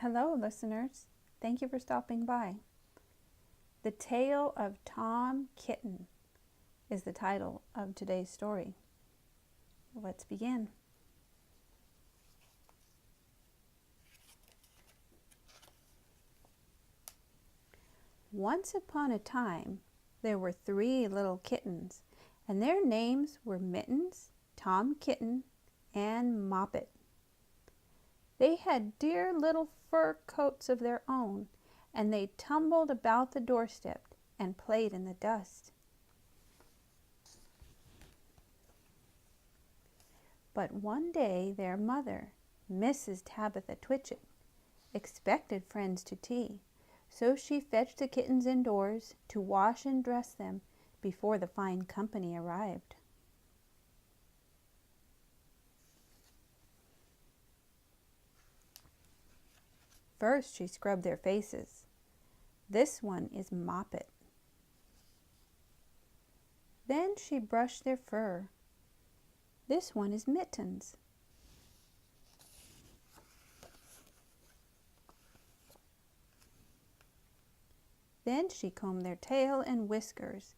Hello, listeners. Thank you for stopping by. The Tale of Tom Kitten is the title of today's story. Let's begin. Once upon a time, there were 3 little kittens, and their names were Mittens, Tom Kitten, and Moppet. They had dear little fur coats of their own, and they tumbled about the doorstep and played in the dust. But one day their mother, Mrs. Tabitha Twitchit, expected friends to tea, so she fetched the kittens indoors to wash and dress them before the fine company arrived. First she scrubbed their faces. This one is Moppet. Then she brushed their fur. This one is Mittens. Then she combed their tail and whiskers.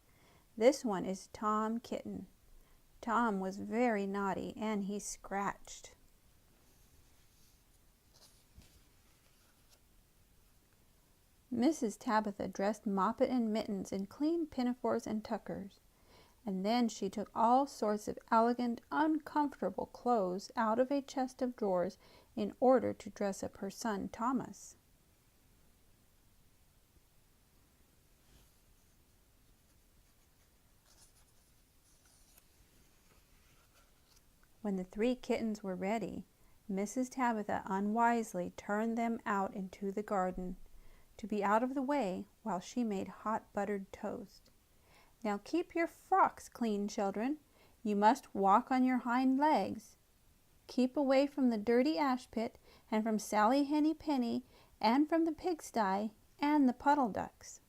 This one is Tom Kitten. Tom was very naughty and he scratched. Mrs. Tabitha dressed Moppet and Mittens in clean pinafores and tuckers, and then she took all sorts of elegant, uncomfortable clothes out of a chest of drawers in order to dress up her son Thomas. When the 3 kittens were ready, Mrs. Tabitha unwisely turned them out into the garden, to be out of the way while she made hot buttered toast. Now keep your frocks clean, children. You must walk on your hind legs. Keep away from the dirty ash pit and from Sally Henny Penny and from the pigsty and the Puddle Ducks.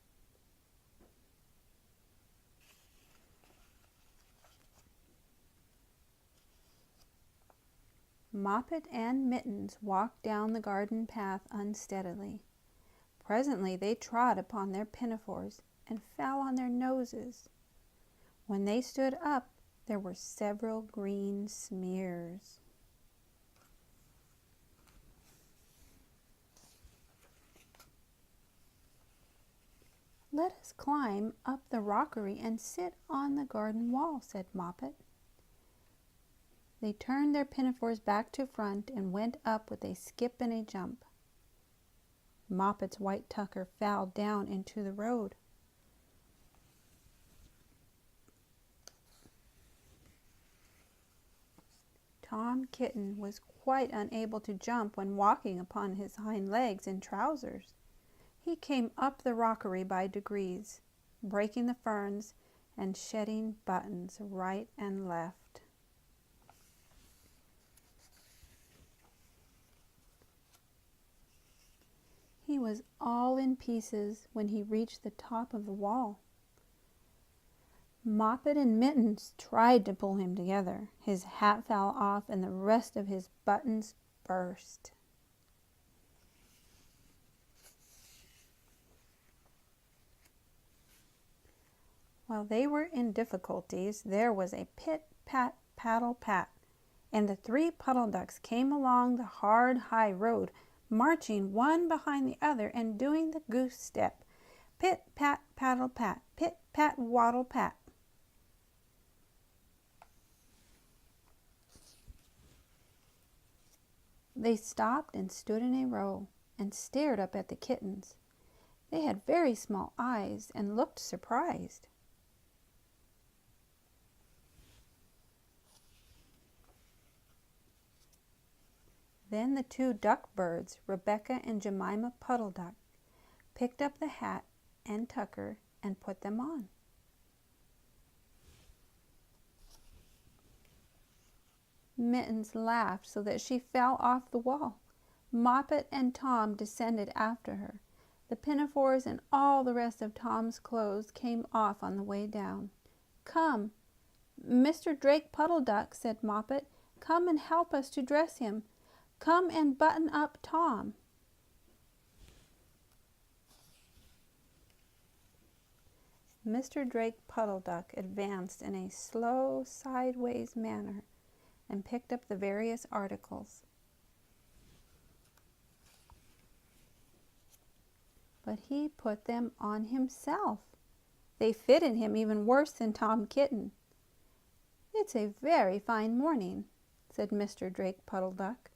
Moppet and Mittens walked down the garden path unsteadily. Presently they trod upon their pinafores and fell on their noses. When they stood up, there were several green smears. "Let us climb up the rockery and sit on the garden wall," said Moppet. They turned their pinafores back to front and went up with a skip and a jump. Moppet's white tucker fell down into the road. Tom Kitten was quite unable to jump when walking upon his hind legs in trousers. He came up the rockery by degrees, breaking the ferns and shedding buttons right and left. He was all in pieces when he reached the top of the wall. Moppet and Mittens tried to pull him together. His hat fell off and the rest of his buttons burst. While they were in difficulties, there was a pit-pat, paddle-pat, and the 3 Puddle Ducks came along the hard, high road, marching one behind the other and doing the goose step. Pit-pat, paddle-pat, pit-pat, waddle-pat. They stopped and stood in a row and stared up at the kittens. They had very small eyes and looked surprised. Then the 2 duck birds, Rebecca and Jemima Puddle Duck, picked up the hat and tucker and put them on. Mittens laughed so that she fell off the wall. Moppet and Tom descended after her. The pinafores and all the rest of Tom's clothes came off on the way down. "Come, Mr. Drake Puddle Duck," said Moppet, "come and help us to dress him. Come and button up Tom." Mr. Drake Puddle Duck advanced in a slow, sideways manner and picked up the various articles. But he put them on himself. They fitted him even worse than Tom Kitten. "It's a very fine morning," said Mr. Drake Puddle Duck.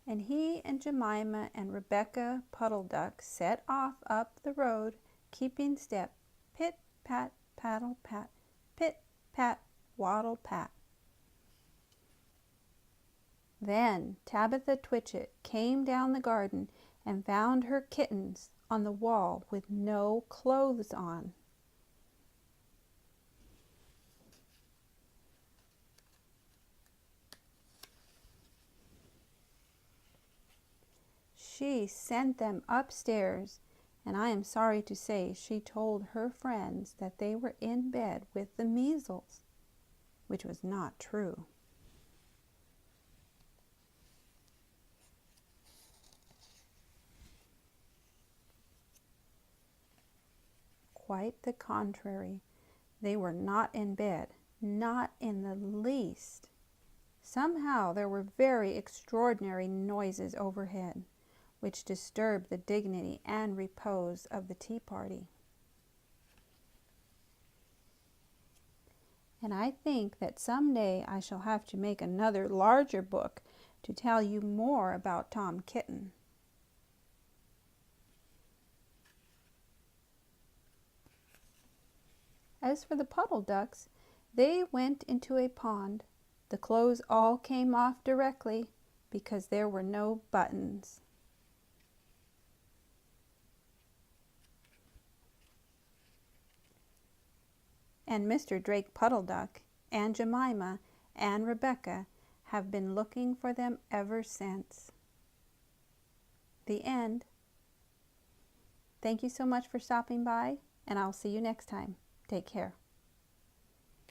And he and Jemima and Rebecca Puddle Duck set off up the road, keeping step, pit, pat, paddle, pat, pit, pat, waddle, pat. Then Tabitha Twitchit came down the garden and found her kittens on the wall with no clothes on. She sent them upstairs, and I am sorry to say she told her friends that they were in bed with the measles, which was not true. Quite the contrary. They were not in bed, not in the least. Somehow there were very extraordinary noises overhead, which disturbed the dignity and repose of the tea party. And I think that someday I shall have to make another larger book to tell you more about Tom Kitten. As for the Puddle Ducks, they went into a pond. The clothes all came off directly because there were no buttons. And Mr. Drake Puddle Duck and Jemima and Rebecca have been looking for them ever since. The end. Thank you so much for stopping by, and I'll see you next time. Take care.